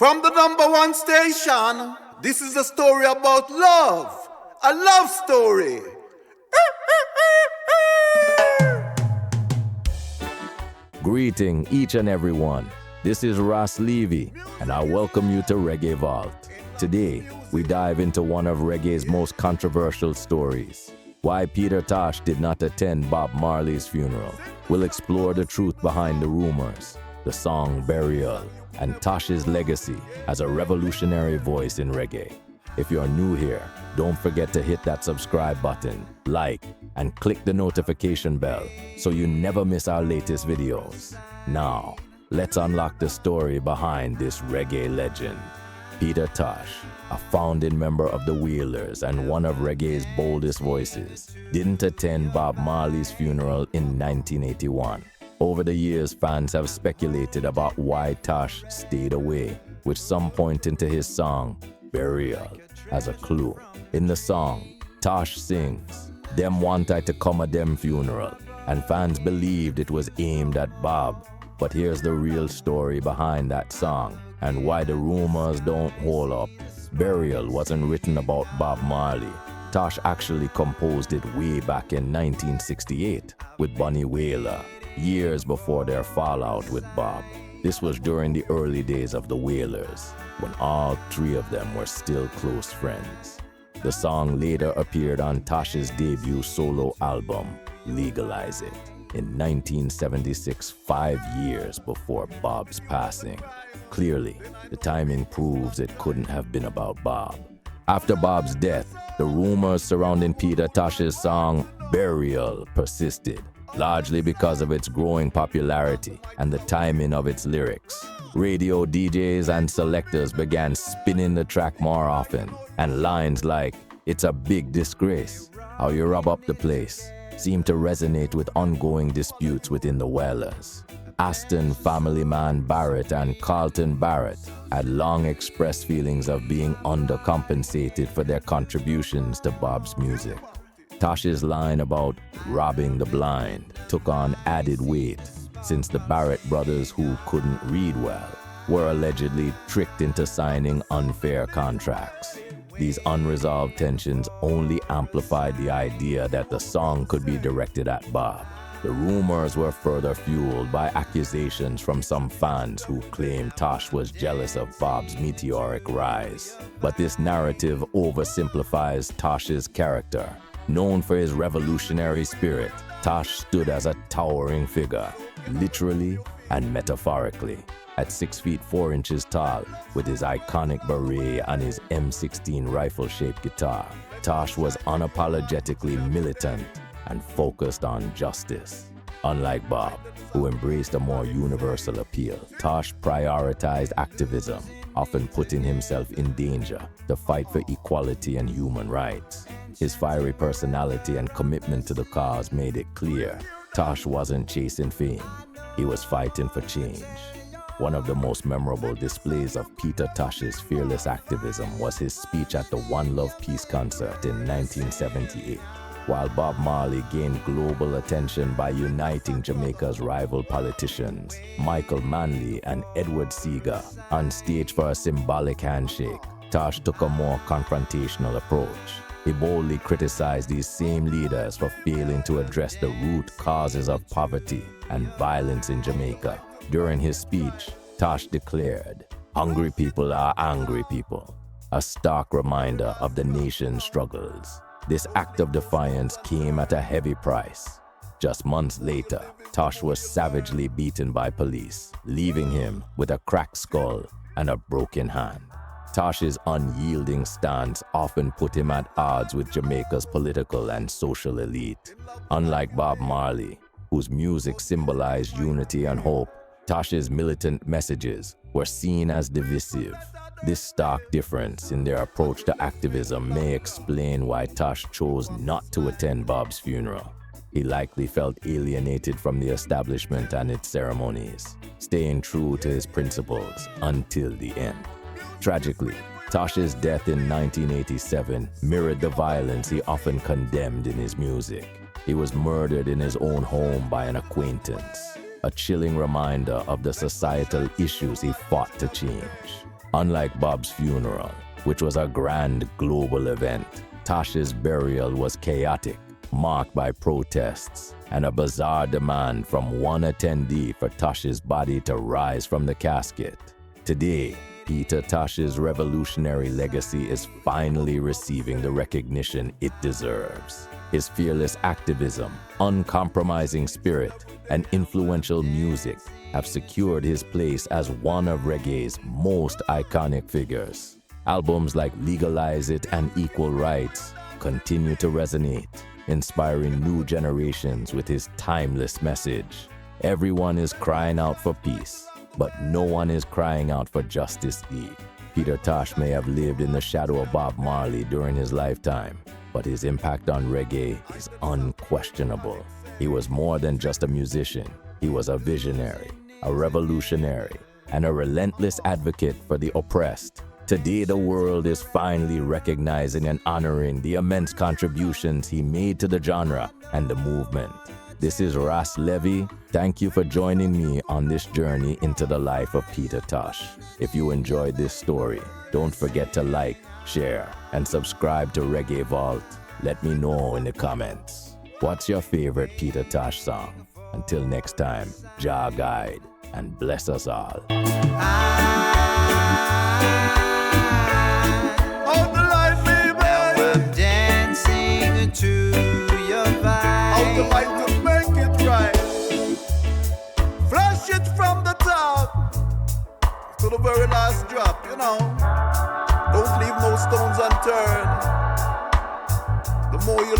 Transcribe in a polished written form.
From the #1 station, this is a story about love. A love story. Greeting each and every one. This is Ras Levy, and I welcome you to Reggae Vault. Today, we dive into one of reggae's most controversial stories. Why Peter Tosh did not attend Bob Marley's funeral. We'll explore the truth behind the rumors, the song Burial, and Tosh's legacy as a revolutionary voice in reggae. If you're new here, don't forget to hit that subscribe button, like, and click the notification bell so you never miss our latest videos. Now, let's unlock the story behind this reggae legend. Peter Tosh, a founding member of the Wailers and one of reggae's boldest voices, didn't attend Bob Marley's funeral in 1981. Over the years, fans have speculated about why Tosh stayed away, with some pointing to his song, Burial, as a clue. In the song, Tosh sings, "Them want I to come at them funeral," and fans believed it was aimed at Bob. But here's the real story behind that song, and why the rumors don't hold up. Burial wasn't written about Bob Marley. Tosh actually composed it way back in 1968 with Bunny Wailer, years before their fallout with Bob. This was during the early days of the Wailers, when all three of them were still close friends. The song later appeared on Tosh's debut solo album, Legalize It, in 1976, 5 years before Bob's passing. Clearly, the timing proves it couldn't have been about Bob. After Bob's death, the rumors surrounding Peter Tosh's song Burial persisted, largely because of its growing popularity and the timing of its lyrics. Radio DJs and selectors began spinning the track more often, and lines like, "It's a big disgrace, how you rub up the place," seemed to resonate with ongoing disputes within the Wailers. Aston family man Barrett and Carlton Barrett had long expressed feelings of being undercompensated for their contributions to Bob's music. Tosh's line about robbing the blind took on added weight, since the Barrett brothers, who couldn't read well, were allegedly tricked into signing unfair contracts. These unresolved tensions only amplified the idea that the song could be directed at Bob. The rumors were further fueled by accusations from some fans who claimed Tosh was jealous of Bob's meteoric rise. But this narrative oversimplifies Tosh's character. Known for his revolutionary spirit, Tosh stood as a towering figure, literally and metaphorically. At 6 feet 4 inches tall, with his iconic beret and his M16 rifle-shaped guitar, Tosh was unapologetically militant and focused on justice. Unlike Bob, who embraced a more universal appeal, Tosh prioritized activism, often putting himself in danger to fight for equality and human rights. His fiery personality and commitment to the cause made it clear Tosh wasn't chasing fame, he was fighting for change. One of the most memorable displays of Peter Tosh's fearless activism was his speech at the One Love Peace concert in 1978. While Bob Marley gained global attention by uniting Jamaica's rival politicians, Michael Manley and Edward Seager, on stage for a symbolic handshake, Tosh took a more confrontational approach. He boldly criticized these same leaders for failing to address the root causes of poverty and violence in Jamaica. During his speech, Tosh declared, "Hungry people are angry people," a stark reminder of the nation's struggles. This act of defiance came at a heavy price. Just months later, Tosh was savagely beaten by police, leaving him with a cracked skull and a broken hand. Tosh's unyielding stance often put him at odds with Jamaica's political and social elite. Unlike Bob Marley, whose music symbolized unity and hope, Tosh's militant messages were seen as divisive. This stark difference in their approach to activism may explain why Tosh chose not to attend Bob's funeral. He likely felt alienated from the establishment and its ceremonies, staying true to his principles until the end. Tragically, Tosh's death in 1987 mirrored the violence he often condemned in his music. He was murdered in his own home by an acquaintance, a chilling reminder of the societal issues he fought to change. Unlike Bob's funeral, which was a grand global event, Tosh's burial was chaotic, marked by protests and a bizarre demand from one attendee for Tosh's body to rise from the casket. Today, Peter Tosh's revolutionary legacy is finally receiving the recognition it deserves. His fearless activism, uncompromising spirit, and influential music have secured his place as one of reggae's most iconic figures. Albums like Legalize It and Equal Rights continue to resonate, inspiring new generations with his timeless message. Everyone is crying out for peace, but no one is crying out for justice deep. Peter Tosh may have lived in the shadow of Bob Marley during his lifetime, but his impact on reggae is unquestionable. He was more than just a musician. He was a visionary, a revolutionary, and a relentless advocate for the oppressed. Today, the world is finally recognizing and honoring the immense contributions he made to the genre and the movement. This is Ras Levy. Thank you for joining me on this journey into the life of Peter Tosh. If you enjoyed this story, don't forget to like, share, and subscribe to Reggae Vault. Let me know in the comments. What's your favorite Peter Tosh song? Until next time, Jah guide and bless us all. Out the light, baby. I'm dancing to your vibe. Out the light to make it right. Flash it from the top to the very last drop, you know. Don't leave no stones unturned. The more you